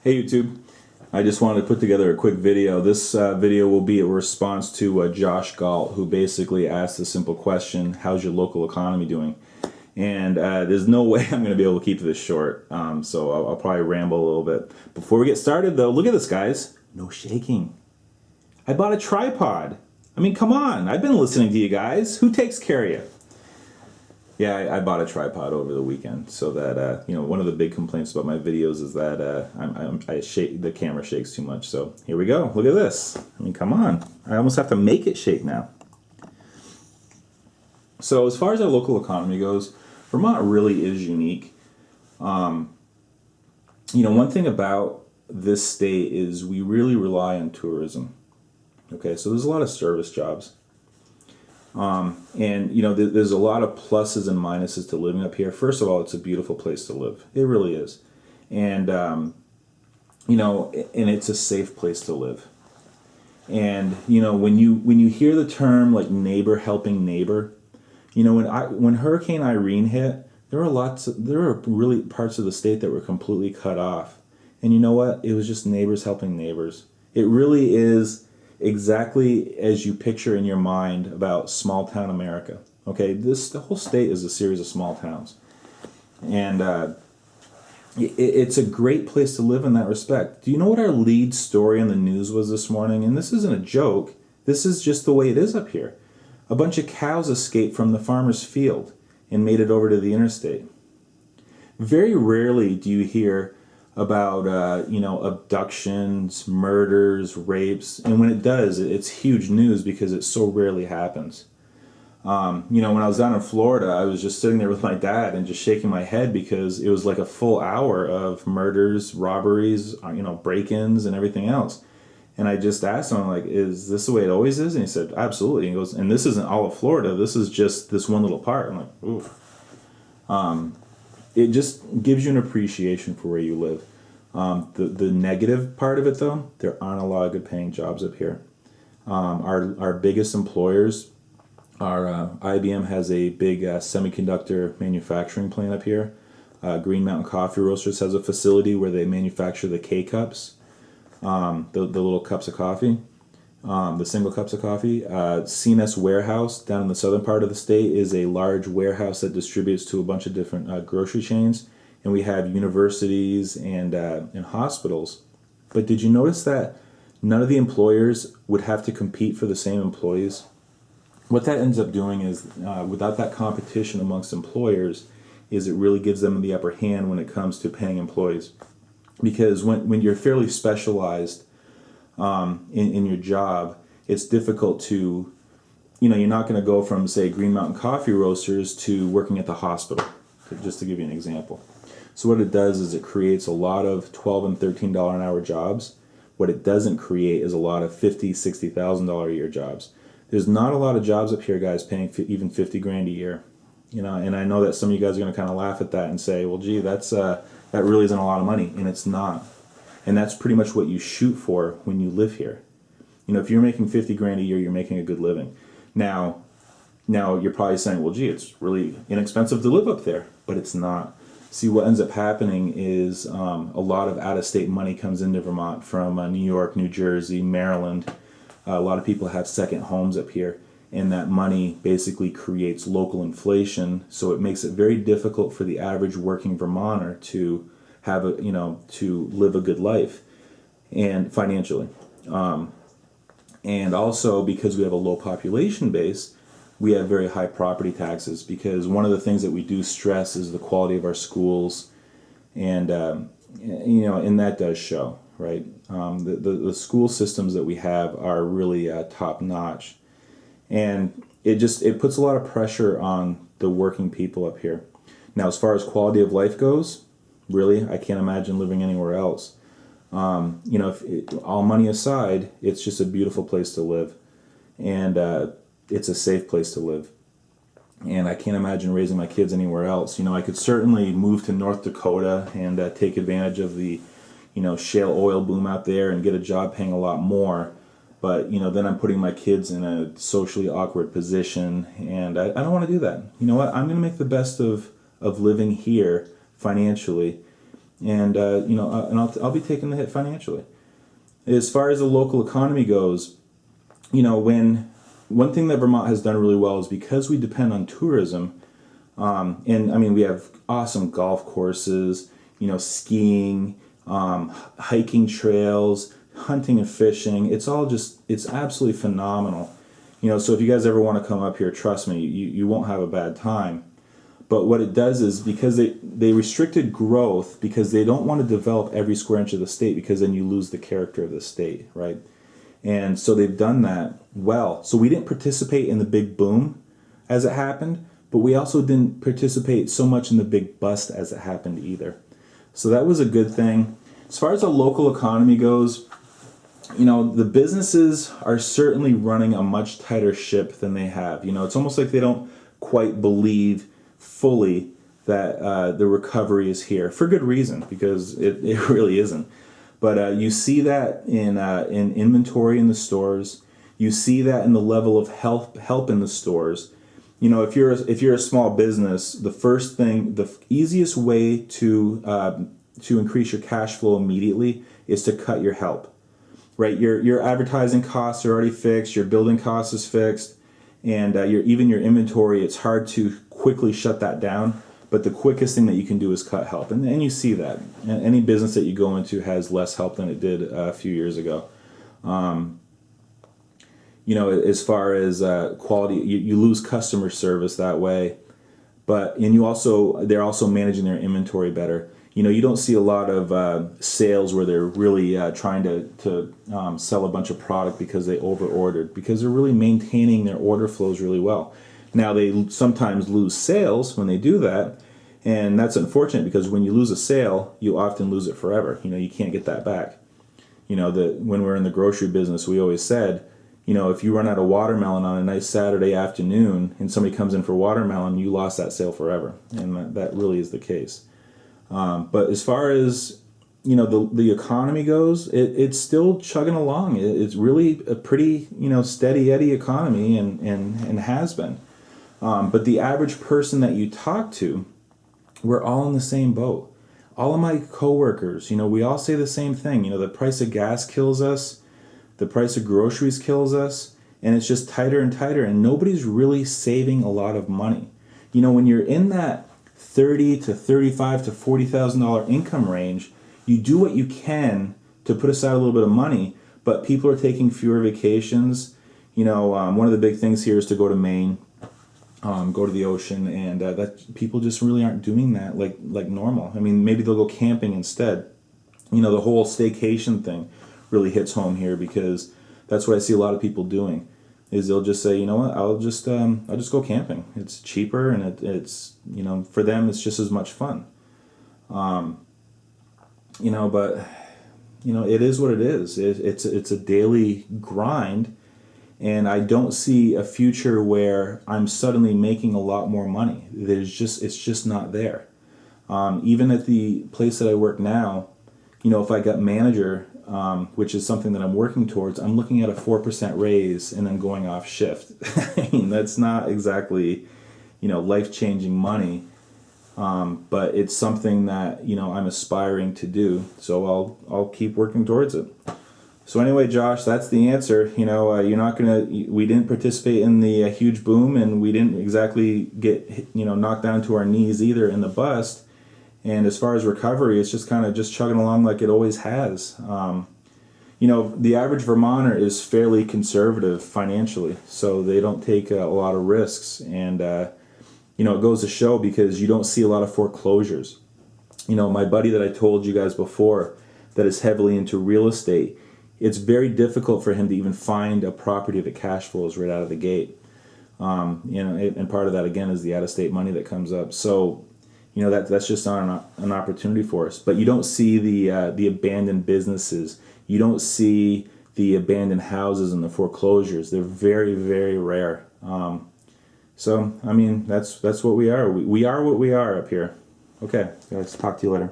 Hey YouTube, I just wanted to put together a quick video. This video will be a response to Josh Galt, who basically asked the simple question, how's your local economy doing? And there's no way I'm going to be able to keep this short, so I'll probably ramble a little bit. Before we get started though, look at this guys, no shaking. I bought a tripod. I mean, come on, I've been listening to you guys. Who takes care of you? Yeah, I bought a tripod over the weekend so that one of the big complaints about my videos is that the camera shakes too much. So here we go. Look at this. I mean, come on. I almost have to make it shake now. So as far as our local economy goes, Vermont really is unique. One thing about this state is we really rely on tourism. Okay, so there's a lot of service jobs. There's a lot of pluses and minuses to living up here. First of all, it's a beautiful place to live. It really is. And it's a safe place to live. And, when you hear the term like neighbor helping neighbor, when Hurricane Irene hit, there were really parts of the state that were completely cut off. And you know what? It was just neighbors helping neighbors. It really is exactly as you picture in your mind about small town America. Okay, the whole state is a series of small towns, and it's a great place to live in that respect. Do you know what our lead story in the news was this morning? And this isn't a joke. This is just the way it is up here. A bunch of cows escaped from the farmer's field and made it over to the interstate. Very rarely do you hear about abductions, murders, rapes, and when it does, it's huge news because it so rarely happens. When I was down in Florida, I was just sitting there with my dad and just shaking my head because it was like a full hour of murders, robberies, break-ins, and everything else. And I just asked him, like, is this the way it always is? And he said, absolutely. And he goes, and this isn't all of Florida. This is just this one little part. I'm like, ooh. It just gives you an appreciation for where you live. The negative part of it, though, there aren't a lot of good paying jobs up here. Our biggest employers are IBM has a big semiconductor manufacturing plant up here. Green Mountain Coffee Roasters has a facility where they manufacture the K-cups, the little cups of coffee, the single cups of coffee. CNS Warehouse down in the southern part of the state is a large warehouse that distributes to a bunch of different grocery chains. And we have universities and hospitals. But did you notice that none of the employers would have to compete for the same employees? What that ends up doing is, without that competition amongst employers, is it really gives them the upper hand when it comes to paying employees. Because when you're fairly specialized in your job, it's difficult to, you're not going to go from, say, Green Mountain Coffee Roasters to working at the hospital, just to give you an example. So what it does is it creates a lot of $12 and $13 an hour jobs. What it doesn't create is a lot of $50,000, $60,000 a year jobs. There's not a lot of jobs up here, guys, paying even 50 grand a year. And I know that some of you guys are going to kind of laugh at that and say, well, gee, that really isn't a lot of money, and it's not. And that's pretty much what you shoot for when you live here. If you're making 50 grand a year, you're making a good living. Now you're probably saying, well, gee, it's really inexpensive to live up there, but it's not. See, what ends up happening is a lot of out-of-state money comes into Vermont from New York, New Jersey, Maryland. A lot of people have second homes up here, and that money basically creates local inflation. So it makes it very difficult for the average working Vermonter to have to live a good life, and financially. And also because we have a low population base, we have very high property taxes, because one of the things that we do stress is the quality of our schools, and and that does show, right? The school systems that we have are really top notch, and it puts a lot of pressure on the working people up here. Now, as far as quality of life goes, really, I can't imagine living anywhere else. All money aside, it's just a beautiful place to live, and it's a safe place to live. And I can't imagine raising my kids anywhere else. I could certainly move to North Dakota and take advantage of the, shale oil boom out there and get a job paying a lot more. But, then I'm putting my kids in a socially awkward position, and I don't want to do that. You know what? I'm going to make the best of living here financially, and I'll be taking the hit financially. As far as the local economy goes, when one thing that Vermont has done really well is because we depend on tourism. And I mean, we have awesome golf courses, skiing, hiking trails, hunting and fishing. It's absolutely phenomenal. So if you guys ever want to come up here, trust me, you won't have a bad time. But what it does is, because they restricted growth because they don't want to develop every square inch of the state, because then you lose the character of the state, right? And so they've done that well. So we didn't participate in the big boom as it happened, but we also didn't participate so much in the big bust as it happened either. So that was a good thing. As far as the local economy goes, the businesses are certainly running a much tighter ship than they have. It's almost like they don't quite believe fully that the recovery is here, for good reason, because it really isn't. But you see that in inventory in the stores. You see that in the level of help in the stores. If you're a small business, the easiest way to increase your cash flow immediately is to cut your help, right? Your advertising costs are already fixed. Your building cost is fixed, and even your inventory. It's hard to quickly shut that down. But the quickest thing that you can do is cut help, and you see that. And any business that you go into has less help than it did a few years ago. As far as quality, you lose customer service that way. But they're also managing their inventory better. You don't see a lot of sales where they're really trying to sell a bunch of product because they over-ordered, because they're really maintaining their order flows really well. Now, they sometimes lose sales when they do that, and that's unfortunate, because when you lose a sale, you often lose it forever. You can't get that back. When we're in the grocery business, we always said, if you run out of watermelon on a nice Saturday afternoon and somebody comes in for watermelon, you lost that sale forever, and that really is the case. But as far as the economy goes, it's still chugging along. It's really a pretty steady Eddie economy, and has been. But the average person that you talk to, we're all in the same boat. All of my coworkers, we all say the same thing. The price of gas kills us, the price of groceries kills us, and it's just tighter and tighter, and nobody's really saving a lot of money. When you're in that $30,000 to $35,000 to $40,000 income range, you do what you can to put aside a little bit of money, but people are taking fewer vacations. One of the big things here is to go to Maine. Go to the ocean, and that people just really aren't doing that like normal. I mean, maybe they'll go camping instead. The whole staycation thing really hits home here, because that's what I see a lot of people doing. Is they'll just say, what, I'll just go camping. It's cheaper, and it's for them it's just as much fun. But it is what it is. It's a daily grind. And I don't see a future where I'm suddenly making a lot more money. It's just not there. Even at the place that I work now, if I got manager, which is something that I'm working towards, I'm looking at a 4% raise and then going off shift. I mean, that's not exactly, life-changing money. But it's something that, I'm aspiring to do. So I'll keep working towards it. So anyway, Josh, that's the answer. We didn't participate in the huge boom, and we didn't exactly get, knocked down to our knees either in the bust. And as far as recovery, it's just kind of just chugging along like it always has. The average Vermonter is fairly conservative financially, so they don't take a lot of risks. And, it goes to show, because you don't see a lot of foreclosures. My buddy that I told you guys before that is heavily into real estate, it's very difficult for him to even find a property that cash flows right out of the gate. And part of that, again, is the out-of-state money that comes up. So, that's just not an opportunity for us. But you don't see the abandoned businesses. You don't see the abandoned houses and the foreclosures. They're very, very rare. So, I mean, that's what we are. We are what we are up here. Okay, guys, talk to you later.